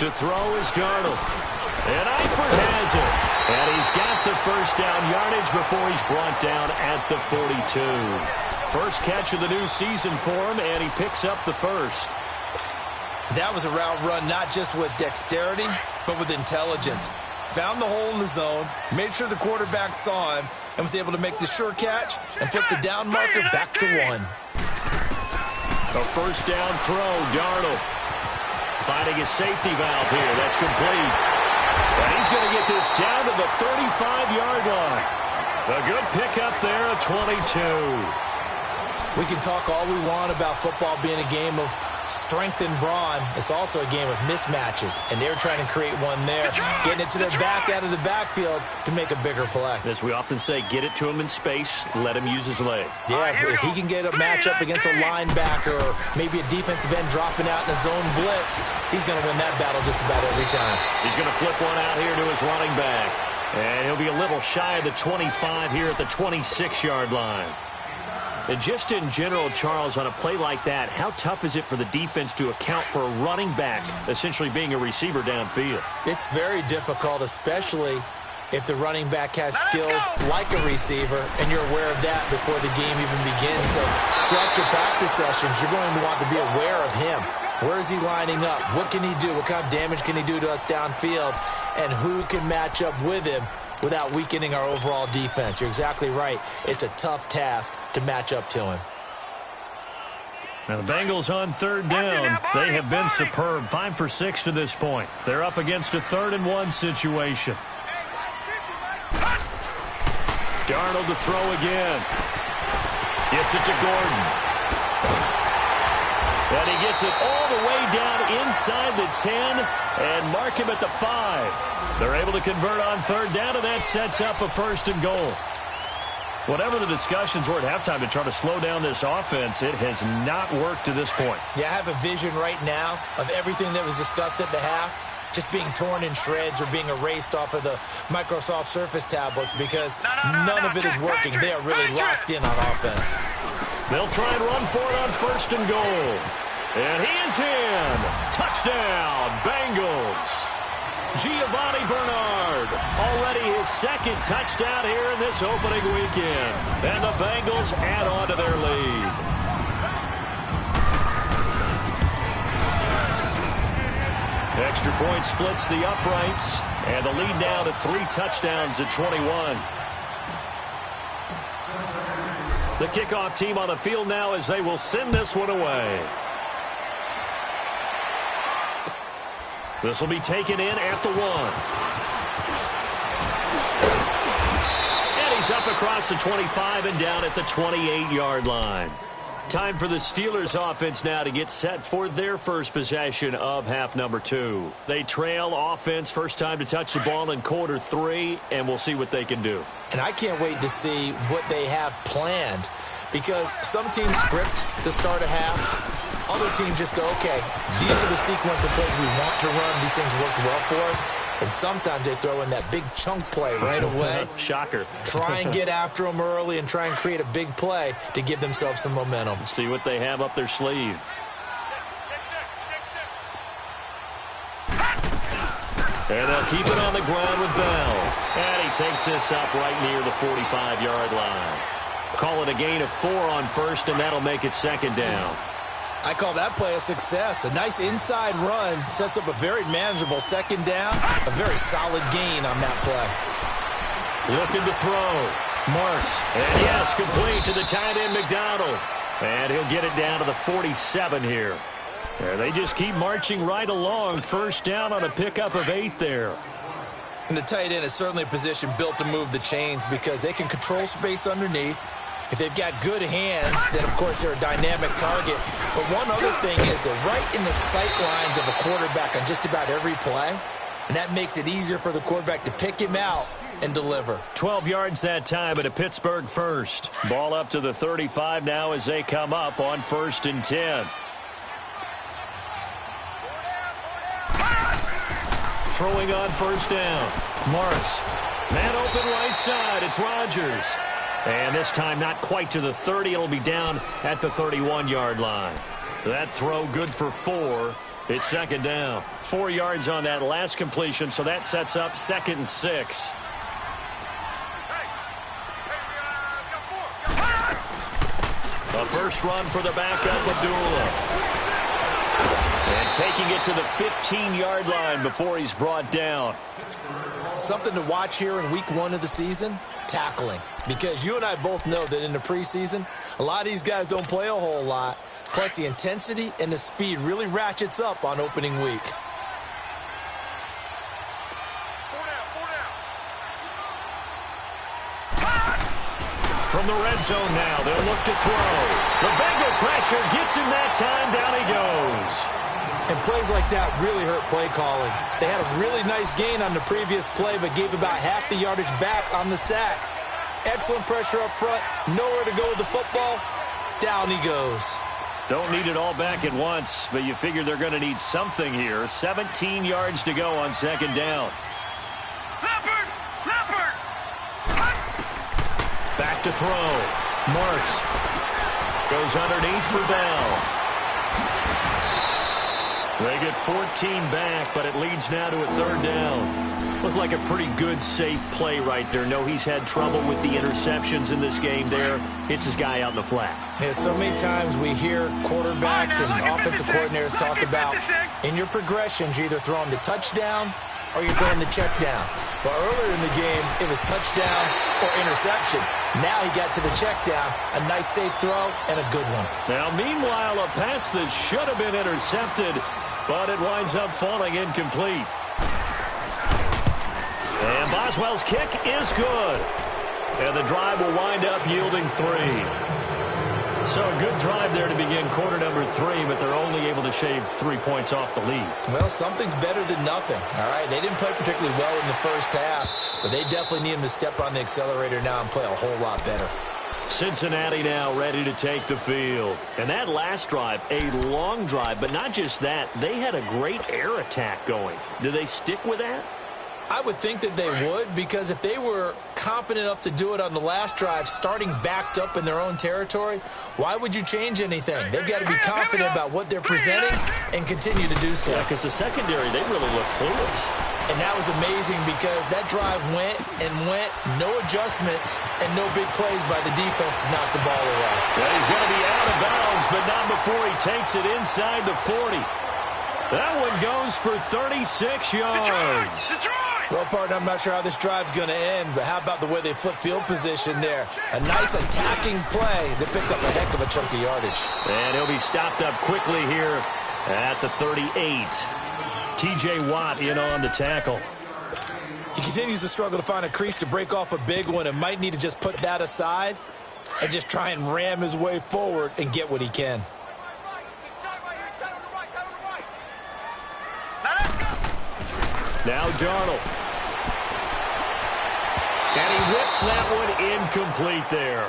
[SPEAKER 2] To throw is Darnold. And Eifert has it. And he's got the first down yardage before he's brought down at the 42. First catch of the new season for him, and he picks up the first.
[SPEAKER 3] That was a route run not just with dexterity, but with intelligence. Found the hole in the zone, made sure the quarterback saw him, and was able to make the sure catch and put the down marker back to 1.
[SPEAKER 2] A first down throw, Darnold. Finding his safety valve here. That's complete. And he's going to get this down to the 35-yard line. A good pickup there at 22.
[SPEAKER 3] We can talk all we want about football being a game of strength and brawn. It's also a game of mismatches, and they're trying to create one there, getting it to their back out of the backfield to make a bigger play.
[SPEAKER 2] As we often say, get it to him in space, let him use his leg.
[SPEAKER 3] Yeah, if he can get a matchup against a linebacker or maybe a defensive end dropping out in a zone blitz, he's going to win that battle just about every time.
[SPEAKER 2] He's going to flip one out here to his running back, and he'll be a little shy of the 25 here at the 26-yard line. And just in general, Charles, on a play like that, how tough is it for the defense to account for a running back essentially being a receiver downfield?
[SPEAKER 3] It's very difficult, especially if the running back has skills like a receiver, and you're aware of that before the game even begins. So throughout your practice sessions, you're going to want to be aware of him. Where is he lining up? What can he do? What kind of damage can he do to us downfield? And who can match up with him without weakening our overall defense? You're exactly right. It's a tough task to match up to him.
[SPEAKER 2] Now the Bengals on third down. They have been superb. 5 for 6 to this point. They're up against a 3rd and 1 situation. Darnold to throw again. Gets it to Gordon. And he gets it all the way down inside the 10 and mark him at the 5. They're able to convert on third down, and that sets up a 1st and goal. Whatever the discussions were at halftime to try to slow down this offense, it has not worked to this point.
[SPEAKER 3] Yeah, I have a vision right now of everything that was discussed at the half just being torn in shreds or being erased off of the Microsoft Surface tablets because none of it is working. They are really locked in on offense.
[SPEAKER 2] They'll try and run for it on 1st and goal. And he is in. Touchdown, Bengals. Giovanni Bernard, already his 2nd touchdown here in this opening weekend. And the Bengals add on to their lead. Extra point splits the uprights, and the lead now to 3 touchdowns at 21. The kickoff team on the field now as they will send this one away. This will be taken in at the 1. And he's up across the 25 and down at the 28-yard line. Time for the Steelers offense now to get set for their first possession of half number 2. They trail offense, first time to touch the ball in quarter 3, and we'll see what they can do.
[SPEAKER 3] And I can't wait to see what they have planned, because some teams script to start a half. Other teams just go, okay, these are the sequence of plays we want to run. These things worked well for us. And sometimes they throw in that big chunk play right away.
[SPEAKER 2] Shocker.
[SPEAKER 3] Try and get after them early and try and create a big play to give themselves some momentum.
[SPEAKER 2] See what they have up their sleeve. And they'll keep it on the ground with Bell. And he takes this up right near the 45-yard line. Call it a gain of 4 on 1st, and that'll make it 2nd down.
[SPEAKER 3] I call that play a success. A nice inside run sets up a very manageable 2nd down. A very solid gain on that play.
[SPEAKER 2] Looking to throw. Marks. And yes, complete to the tight end McDonald. And he'll get it down to the 47 here. And they just keep marching right along. First down on a pickup of 8 there.
[SPEAKER 3] And the tight end is certainly a position built to move the chains because they can control space underneath. If they've got good hands, then, of course, they're a dynamic target. But one other thing is they're right in the sight lines of a quarterback on just about every play, and that makes it easier for the quarterback to pick him out and deliver.
[SPEAKER 2] 12 yards that time at a Pittsburgh first. Ball up to the 35 now as they come up on 1st and 10. Throwing on 1st down. Marks. Man open right side. It's Rodgers. And this time not quite to the 30. It'll be down at the 31-yard line. That throw good for 4. It's second down. 4 yards on that last completion, so that sets up 2nd and 6. A first run for the backup, Abdullah. And taking it to the 15-yard line before he's brought down.
[SPEAKER 3] Something to watch here in week 1 of the season, tackling. Because you and I both know that in the preseason, a lot of these guys don't play a whole lot. Plus, the intensity and the speed really ratchets up on opening week.
[SPEAKER 2] From the red zone now, they'll look to throw. The Bengal pressure gets him that time. Down he goes.
[SPEAKER 3] And plays like that really hurt play calling. They had a really nice gain on the previous play, but gave about half the yardage back on the sack. Excellent pressure up front. Nowhere to go with the football. Down he goes.
[SPEAKER 2] Don't need it all back at once, but you figure they're going to need something here. 17 yards to go on second down.
[SPEAKER 4] Leopard!
[SPEAKER 2] Back to throw. Marks. Goes underneath for Bell. They get 14 back, but it leads now to a third down. Looked like a pretty good, safe play right there. No, he's had trouble with the interceptions in this game there. Hits his guy out in the flat.
[SPEAKER 3] Yeah, so many times we hear quarterbacks and offensive coordinators talk about in your progressions, you're either throwing the touchdown or you're throwing the check down. But earlier in the game, it was touchdown or interception. Now he got to the check down. A nice safe throw and a good one.
[SPEAKER 2] Now, meanwhile, a pass that should have been intercepted, but it winds up falling incomplete. And Boswell's kick is good. And the drive will wind up yielding 3. So a good drive there to begin quarter number 3, but they're only able to shave 3 points off the lead.
[SPEAKER 3] Well, something's better than nothing, all right? They didn't play particularly well in the first half, but they definitely need them to step on the accelerator now and play a whole lot better.
[SPEAKER 2] Cincinnati now ready to take the field. And that last drive, a long drive, but not just that. They had a great air attack going. Do they stick with that?
[SPEAKER 3] I would think that they would, because if they were confident enough to do it on the last drive, starting backed up in their own territory, why would you change anything? They've got to be confident about what they're presenting and continue to do so.
[SPEAKER 2] Yeah, because the secondary, they really look clueless.
[SPEAKER 3] And that was amazing because that drive went and went, no adjustments, and no big plays by the defense to knock the ball away.
[SPEAKER 2] Well, he's going to be out of bounds, but not before he takes it inside the 40. That one goes for 36 yards.
[SPEAKER 3] Well, partner, I'm not sure how this drive's going to end, but how about the way they flip field position there? A nice attacking play that picked up a heck of a chunk of yardage.
[SPEAKER 2] And he'll be stopped up quickly here at the 38. T.J. Watt in on the tackle.
[SPEAKER 3] He continues to struggle to find a crease to break off a big one and might need to just put that aside and just try and ram his way forward and get what he can.
[SPEAKER 2] Now Darnold. And he whips that one incomplete there.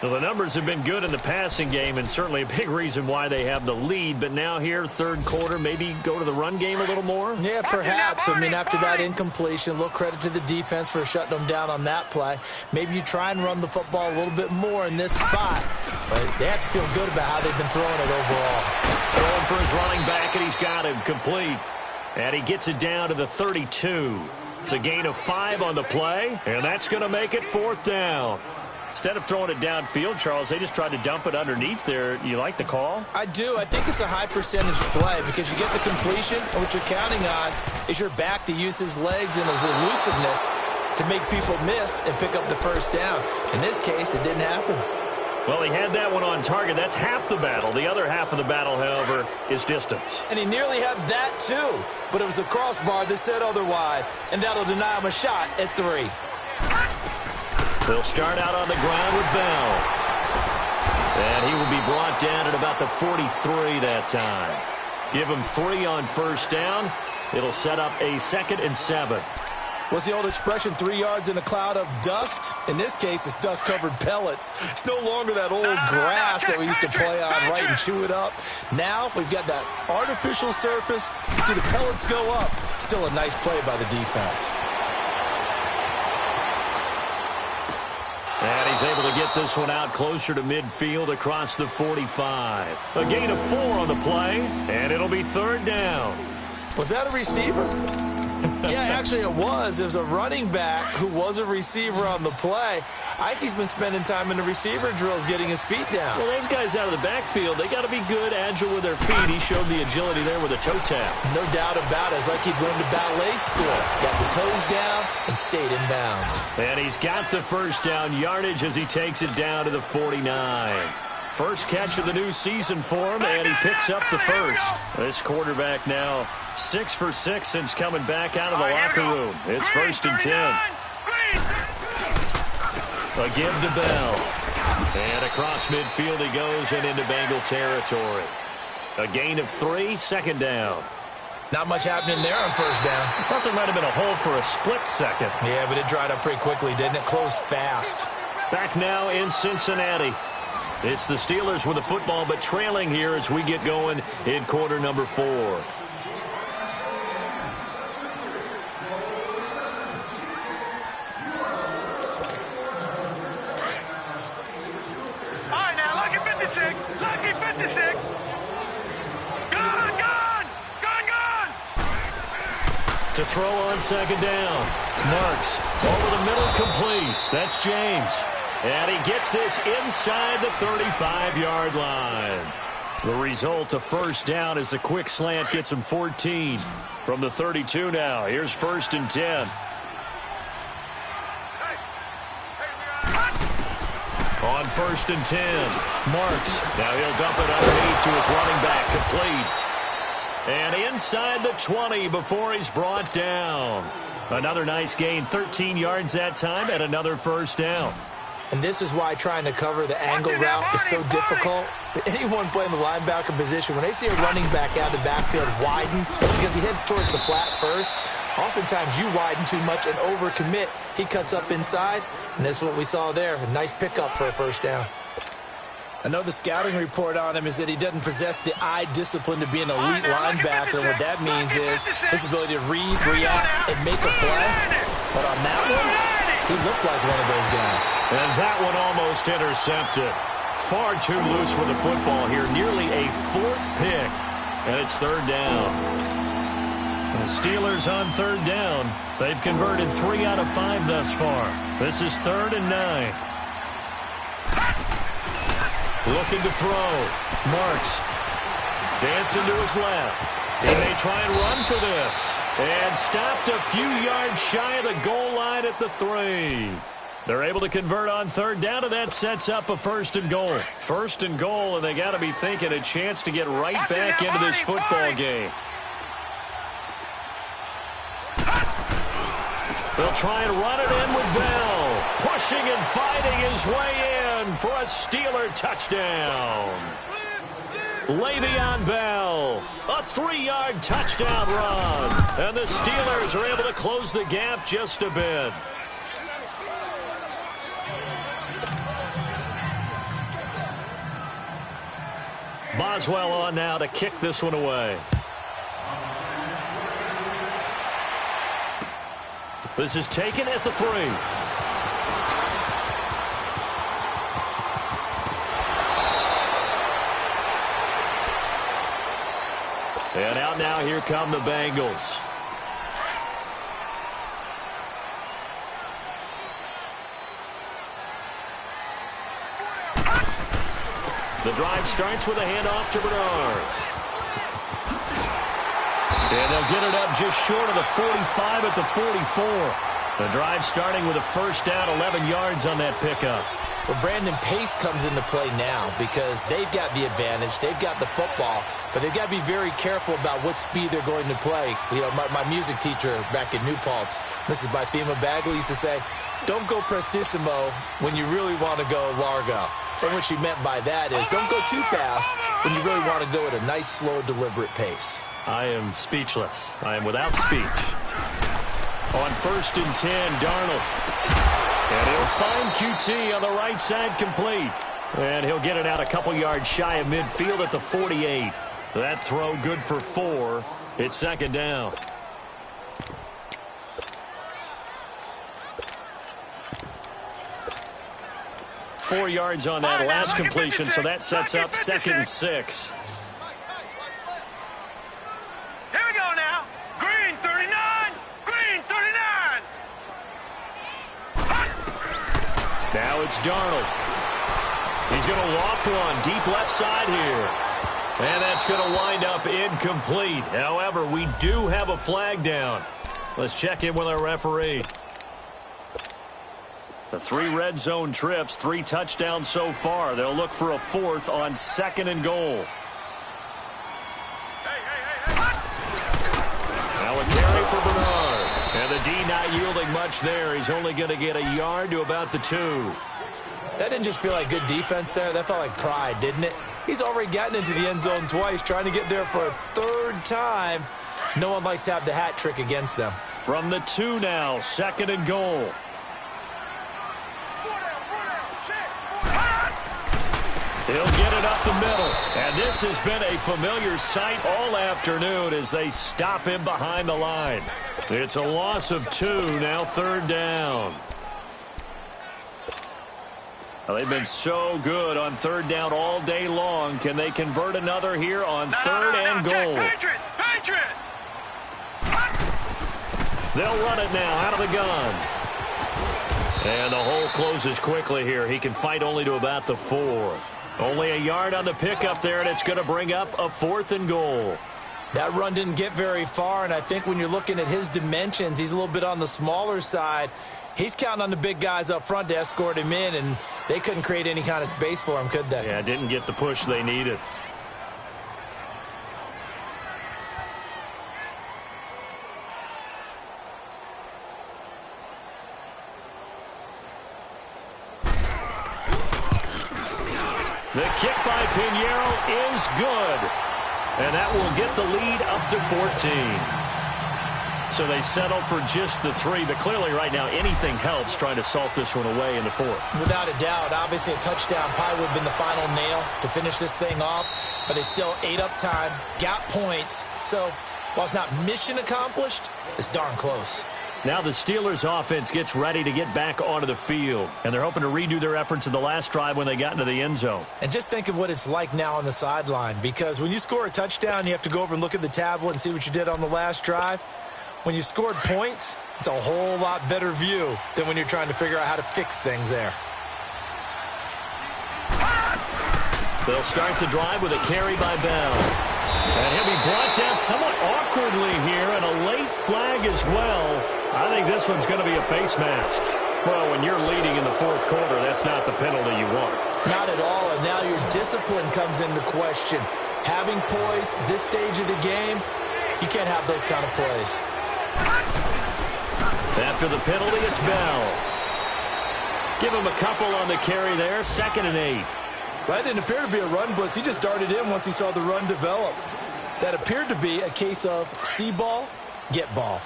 [SPEAKER 2] Well, the numbers have been good in the passing game and certainly a big reason why they have the lead. But now here, third quarter, maybe go to the run game a little more?
[SPEAKER 3] Yeah, perhaps. I mean, after that incompletion, a little credit to the defense for shutting them down on that play. Maybe you try and run the football a little bit more in this spot. But they have to feel good about how they've been throwing it overall.
[SPEAKER 2] Throwing for his running back, and he's got him complete. And he gets it down to the 32. It's a gain of 5 on the play, and that's going to make it 4th down. Instead of throwing it downfield, Charles, they just tried to dump it underneath there. You like the call?
[SPEAKER 3] I do. I think it's a high percentage play because you get the completion, and what you're counting on is your back to use his legs and his elusiveness to make people miss and pick up the first down. In this case, it didn't happen.
[SPEAKER 2] Well, he had that one on target. That's half the battle. The other half of the battle, however, is distance.
[SPEAKER 3] And he nearly had that, too. But it was the crossbar that said otherwise, and that'll deny him a shot at 3.
[SPEAKER 2] They'll start out on the ground with Bell. And he will be brought down at about the 43 that time. Give him 3 on first down. It'll set up a 2nd and 7.
[SPEAKER 3] What's the old expression, 3 yards in a cloud of dust? In this case, it's dust-covered pellets. It's no longer that old grass that we used to play on, right, and chew it up. Now we've got that artificial surface. You see the pellets go up. Still a nice play by the defense.
[SPEAKER 2] And he's able to get this one out closer to midfield across the 45. A gain of 4 on the play, and it'll be third down.
[SPEAKER 3] Was that a receiver? Yeah, actually it was. It was a running back who was a receiver on the play. Ike's been spending time in the receiver drills getting his feet down.
[SPEAKER 2] Well, those guys out of the backfield, they got to be good, agile with their feet. He showed the agility there with a toe tap.
[SPEAKER 3] No doubt about it. It's like he'd learned to ballet school. Got the toes down and stayed in bounds.
[SPEAKER 2] And he's got the first down yardage as he takes it down to the 49. First catch of the new season for him, and he picks up the first. This quarterback now 6 for 6 since coming back out of the locker room. It's first and 10. A give to Bell. And across midfield he goes and into Bengal territory. A gain of 3, second down.
[SPEAKER 3] Not much happening there on first down.
[SPEAKER 2] I thought there might have been a hole for a split second.
[SPEAKER 3] Yeah, but it dried up pretty quickly, didn't it? Closed fast.
[SPEAKER 2] Back now in Cincinnati. It's the Steelers with the football, but trailing here as we get going in quarter number 4.
[SPEAKER 4] All right, now, lucky 56. Lucky 56. Gone.
[SPEAKER 2] To throw on second down. Marks over the middle, complete. That's James. And he gets this inside the 35-yard line. The result, a first down, as a quick slant gets him 14 from the 32 now. Here's first and 10. On first and 10, Marks. Now he'll dump it underneath to his running back, complete. And inside the 20 before he's brought down. Another nice gain, 13 yards that time, and another first down.
[SPEAKER 3] And this is why trying to cover the angle route is so difficult. Anyone playing the linebacker position, when they see a running back out of the backfield widen because he heads towards the flat first, oftentimes you widen too much and overcommit. He cuts up inside, and this is what we saw there. A nice pickup for a first down. I know the scouting report on him is that he doesn't possess the eye discipline to be an elite linebacker. What that means is his ability to read, react, and make a play. But on that one, he looked like one of those guys.
[SPEAKER 2] And that one almost intercepted. Far too loose with the football here. Nearly a 4th pick. And it's third down. The Steelers on third down. They've converted 3 out of 5 thus far. This is 3rd and 9. Looking to throw. Marks. Dancing to his left. He may try and run for this. And stopped a few yards shy of the goal line at the 3. They're able to convert on third down, and that sets up a first and goal. First and goal, and they got to be thinking a chance to get right back into this football game. They'll try and run it in with Bell. Pushing and fighting his way in for a Steeler touchdown. Le'Veon Bell, a 3-yard touchdown run. And the Steelers are able to close the gap just a bit. Boswell on now to kick this one away. This is taken at the 3. And out now, here come the Bengals. The drive starts with a handoff to Bernard. And they'll get it up just short of the 45 at the 44. The drive starting with a first down, 11 yards on that pickup.
[SPEAKER 3] Well, Brandon, pace comes into play now because they've got the advantage. They've got the football, but they've got to be very careful about what speed they're going to play. You know, my music teacher back in New Paltz, Mrs. Bythema Bagley, used to say, don't go prestissimo when you really want to go largo. And what she meant by that is don't go too fast when you really want to go at a nice, slow, deliberate pace.
[SPEAKER 2] I am speechless. I am without speech. On first and 10, Darnold. And he'll find QT on the right side, complete. And he'll get it out a couple yards shy of midfield at the 48. That throw good for 4. It's second down. 4 yards on that last completion, so that sets up 2nd and 6.
[SPEAKER 4] Here we go now. Green 39. Green 39.
[SPEAKER 2] Now it's Darnold. He's going to loft one deep left side here. And that's going to wind up incomplete. However, we do have a flag down. Let's check in with our referee. The 3 red zone trips, 3 touchdowns so far. They'll look for a 4th on 2nd and goal. Now a carry for Bernard. And the D not yielding much there. He's only going to get a yard to about the 2.
[SPEAKER 3] That didn't just feel like good defense there. That felt like pride, didn't it? He's already gotten into the end zone twice, trying to get there for a 3rd time. No one likes to have the hat trick against them.
[SPEAKER 2] From the 2 now, 2nd and goal. He'll get it up the middle. And this has been a familiar sight all afternoon as they stop him behind the line. It's a loss of 2, now 3rd down. Well, they've been so good on 3rd down all day long. Can they convert another here on 3rd and goal?
[SPEAKER 4] Patriot! Patriot!
[SPEAKER 2] They'll run it now out of the gun. And the hole closes quickly here. He can fight only to about the 4. Only a yard on the pickup there, and it's going to bring up a 4th and goal.
[SPEAKER 3] That run didn't get very far, and I think when you're looking at his dimensions, he's a little bit on the smaller side. He's counting on the big guys up front to escort him in, and they couldn't create any kind of space for him, could they?
[SPEAKER 2] Yeah, didn't get the push they needed. The kick by Pinheiro is good. And that will get the lead up to 14. So they settle for just the 3. But clearly right now anything helps trying to salt this one away in the 4th.
[SPEAKER 3] Without a doubt. Obviously a touchdown probably would have been the final nail to finish this thing off. But it's still ate up time. Got points. So while it's not mission accomplished, it's darn close.
[SPEAKER 2] Now the Steelers offense gets ready to get back onto the field. And they're hoping to redo their efforts in the last drive when they got into the end zone.
[SPEAKER 3] And just think of what it's like now on the sideline. Because when you score a touchdown, you have to go over and look at the tablet and see what you did on the last drive. When you scored points, it's a whole lot better view than when you're trying to figure out how to fix things there.
[SPEAKER 2] They'll start the drive with a carry by Bell. And he'll be brought down somewhat awkwardly here, and a late flag as well. I think this one's going to be a face mask. Well, when you're leading in the 4th quarter, that's not the penalty you want.
[SPEAKER 3] Not at all, and now your discipline comes into question. Having poise this stage of the game, you can't have those kind of plays.
[SPEAKER 2] After the penalty, it's Bell. Give him a couple on the carry there, 2nd and 8.
[SPEAKER 3] Well, that didn't appear to be a run blitz. He just darted in once he saw the run develop. That appeared to be a case of see ball, get ball.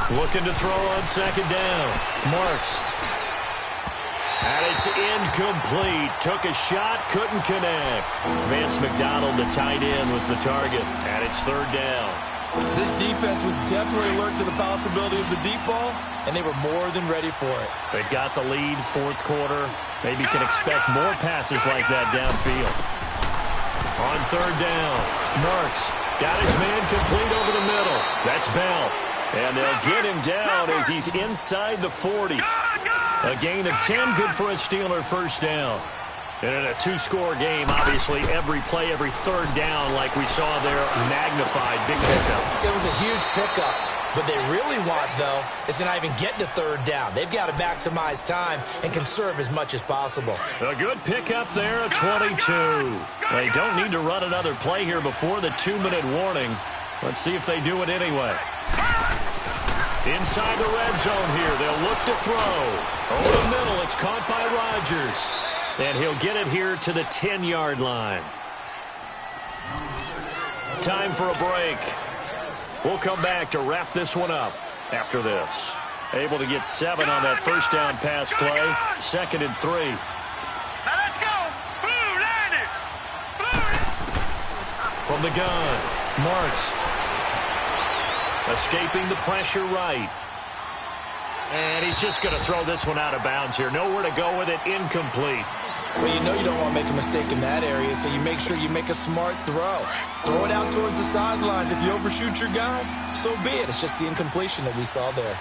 [SPEAKER 2] Looking to throw on 2nd down. Marks. And it's incomplete. Took a shot, couldn't connect. Vance McDonald, the tight end, was the target. And it's 3rd down.
[SPEAKER 3] This defense was definitely alert to the possibility of the deep ball, and they were more than ready for it.
[SPEAKER 2] They've got the lead, 4th quarter. Maybe can expect more passes like that downfield. On 3rd down, Marks got his man complete over the middle. That's Bell. And they'll get him down as he's inside the 40. A gain of 10, good for a Steeler 1st down. And in a 2-score game, obviously, every play, every 3rd down, like we saw there, magnified, big pickup.
[SPEAKER 3] It was a huge pickup. What they really want, though, is to not even get to 3rd down. They've got to maximize time and conserve as much as possible.
[SPEAKER 2] A good pickup there, a 22. They don't need to run another play here before the 2-minute warning. Let's see if they do it anyway. Inside the red zone here, they'll look to throw. Over the middle, it's caught by Rodgers. And he'll get it here to the 10-yard line. Time for a break. We'll come back to wrap this one up after this. Able to get 7 on that 1st down pass play. 2nd and 3.
[SPEAKER 4] Now let's go. Blue landed.
[SPEAKER 2] From the gun, Marks. Escaping the pressure right. And he's just going to throw this one out of bounds here. Nowhere to go with it. Incomplete.
[SPEAKER 3] Well, you know you don't want to make a mistake in that area, so you make sure you make a smart throw. Throw it out towards the sidelines. If you overshoot your guy, so be it. It's just the incompletion that we saw there.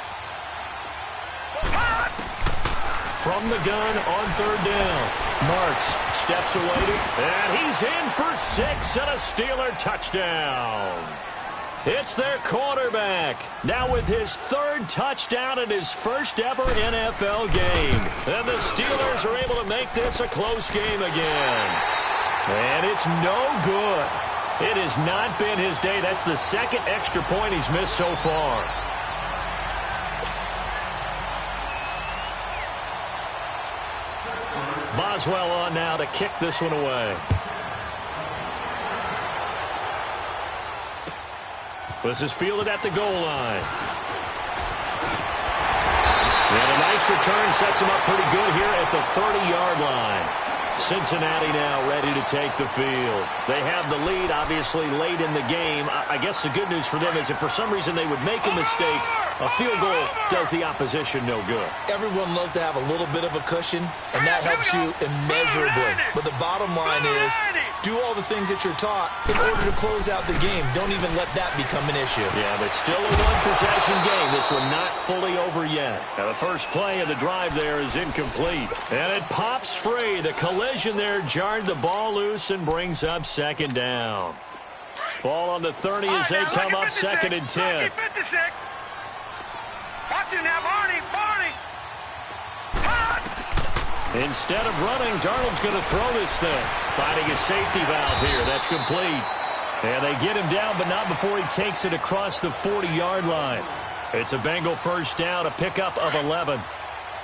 [SPEAKER 2] From the gun on third down. Marks steps away, and he's in for 6 and a Steeler touchdown. It's their quarterback, now with his 3rd touchdown in his first ever NFL game. And the Steelers are able to make this a close game again. And it's no good. It has not been his day. That's the 2nd extra point he's missed so far. Boswell on now to kick this one away. This is fielded at the goal line. And a nice return sets him up pretty good here at the 30-yard line. Cincinnati now ready to take the field. They have the lead, obviously, late in the game. I guess the good news for them is if for some reason they would make a mistake, a field goal does the opposition no good.
[SPEAKER 3] Everyone loves to have a little bit of a cushion, and that helps you immeasurably. But the bottom line is, do all the things that you're taught in order to close out the game. Don't even let that become an issue.
[SPEAKER 2] Yeah, but still a one-possession game. This one not fully over yet. Now, the first play of the drive there is incomplete. And it pops free. The collision there jarred the ball loose and brings up 2nd down. Ball on the 30 as they come up 2nd and 10.
[SPEAKER 4] Watch it now, Barney.
[SPEAKER 2] Instead of running, Darnold's going to throw this thing. Finding a safety valve here. That's complete. And they get him down, but not before he takes it across the 40-yard line. It's a Bengal first down, a pickup of 11.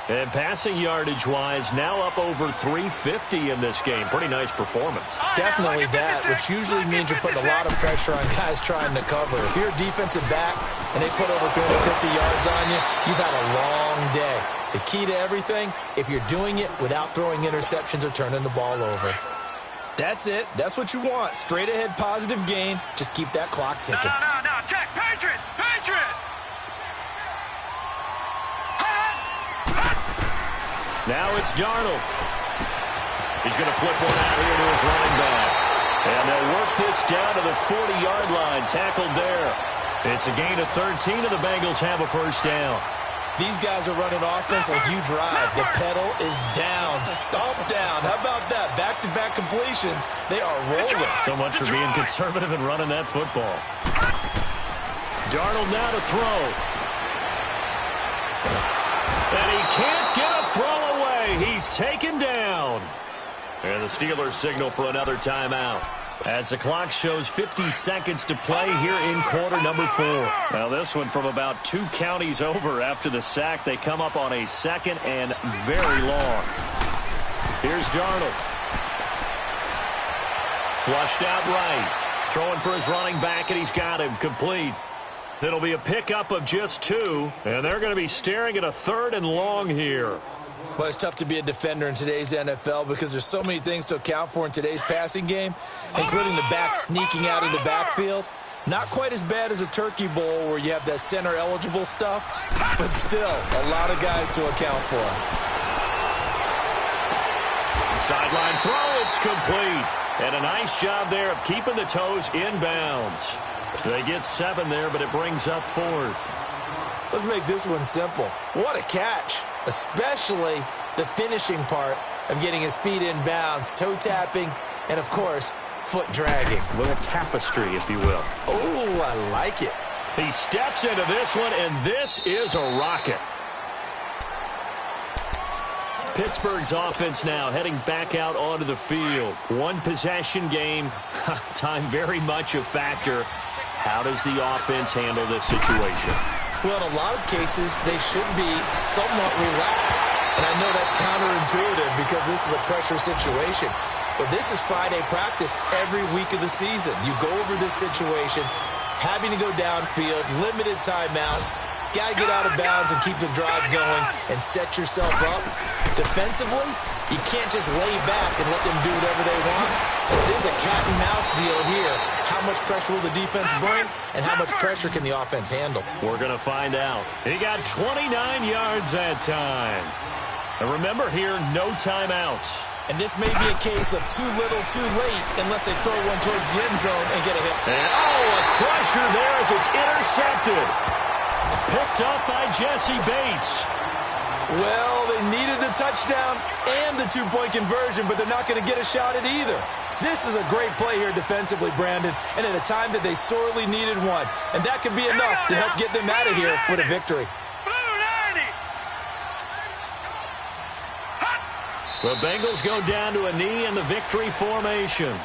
[SPEAKER 2] And passing yardage-wise, now up over 350 in this game. Pretty nice performance.
[SPEAKER 3] Definitely that, which usually means you're putting a lot of pressure on guys trying to cover. If you're a defensive back and they put over 350 yards on you, you've had a long day. The key to everything, if you're doing it without throwing interceptions or turning the ball over. That's it. That's what you want. Straight ahead positive gain. Just keep that clock ticking.
[SPEAKER 4] No. Check. Patriot.
[SPEAKER 2] Now it's Darnold. He's going to flip one out here to his running back. And they'll work this down to the 40-yard line. Tackled there. It's a gain of 13, and the Bengals have a first down.
[SPEAKER 3] These guys are running offense like you drive. The pedal is down. Stomp down. How about that? Back-to-back completions. They are rolling.
[SPEAKER 2] So much for being conservative and running that football. Darnold now to throw. And he can't get a throw away. He's taken down. And the Steelers signal for another timeout. As the clock shows 50 seconds to play here in quarter number 4. Now this one from about 2 counties over after the sack. They come up on a 2nd and very long. Here's Darnold. Flushed out right. Throwing for his running back, and he's got him complete. It'll be a pickup of just 2, and they're going to be staring at a 3rd and long here.
[SPEAKER 3] Well, it's tough to be a defender in today's NFL because there's so many things to account for in today's passing game, including the back sneaking out of the backfield. Not quite as bad as a turkey bowl where you have that center-eligible stuff, but still a lot of guys to account for.
[SPEAKER 2] Sideline throw, it's complete. And a nice job there of keeping the toes inbounds. They get 7 there, but it brings up 4th.
[SPEAKER 3] Let's make this one simple. What a catch, especially the finishing part of getting his feet in bounds, toe tapping, and, of course, foot dragging.
[SPEAKER 2] A little tapestry, if you will.
[SPEAKER 3] Oh, I like it.
[SPEAKER 2] He steps into this one, and this is a rocket. Pittsburgh's offense now heading back out onto the field. One possession game. Time very much a factor. How does the offense handle this situation?
[SPEAKER 3] Well, in a lot of cases, they should be somewhat relaxed. And I know that's counterintuitive because this is a pressure situation. But this is Friday practice every week of the season. You go over this situation, having to go downfield, limited timeouts, got to get out of bounds and keep the drive going and set yourself up. Defensively, you can't just lay back and let them do whatever they want. So it is a cat and mouse deal here. How How much pressure will the defense bring, and how much pressure can the offense handle?
[SPEAKER 2] We're going to find out. He got 29 yards that time. And remember here, no timeouts.
[SPEAKER 3] And this may be a case of too little, too late, unless they throw one towards the end zone and get a hit.
[SPEAKER 2] And, a crusher there as it's intercepted. Picked up by Jesse Bates.
[SPEAKER 3] Well, they needed the touchdown and the two-point conversion, but they're not going to get a shot at either. This is a great play here defensively, Brandon, and at a time that they sorely needed one. And that could be enough to help get them out of here with a victory.
[SPEAKER 2] The Bengals go down to a knee in the victory formation.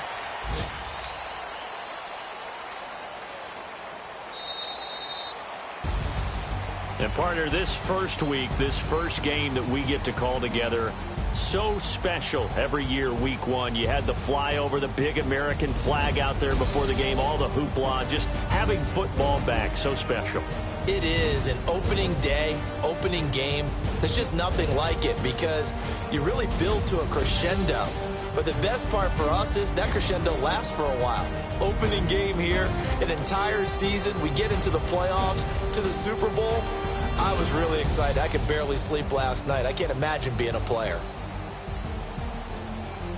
[SPEAKER 2] And partner, this first week, this first game that we get to call together, so special every year, week one. You had the flyover, the big American flag out there before the game, all the hoopla, just having football back, so special.
[SPEAKER 3] It is an opening day, opening game. There's just nothing like it because you really build to a crescendo. But the best part for us is that crescendo lasts for a while. Opening game here, an entire season. We get into the playoffs, to the Super Bowl. I was really excited. I could barely sleep last night. I can't imagine being a player.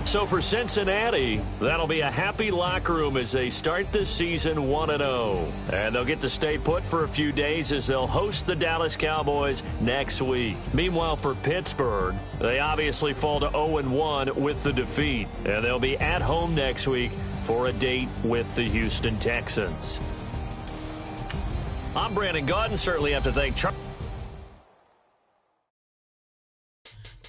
[SPEAKER 2] So for Cincinnati, that'll be a happy locker room as they start this season 1-0. And they'll get to stay put for a few days as they'll host the Dallas Cowboys next week. Meanwhile, for Pittsburgh, they obviously fall to 0-1 with the defeat. And they'll be at home next week for a date with the Houston Texans. I'm Brandon Gaudin. Certainly have to thank Charlie.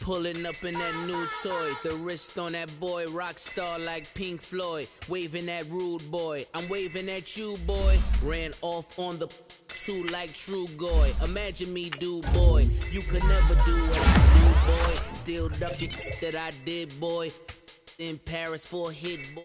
[SPEAKER 5] Pulling up in that new toy, the wrist on that boy, rock star like Pink Floyd, waving at rude boy, I'm waving at you boy, ran off on the two like True Goy, imagine me do boy, you could never do what I do boy, still ducking that I did boy, in Paris for a hit boy.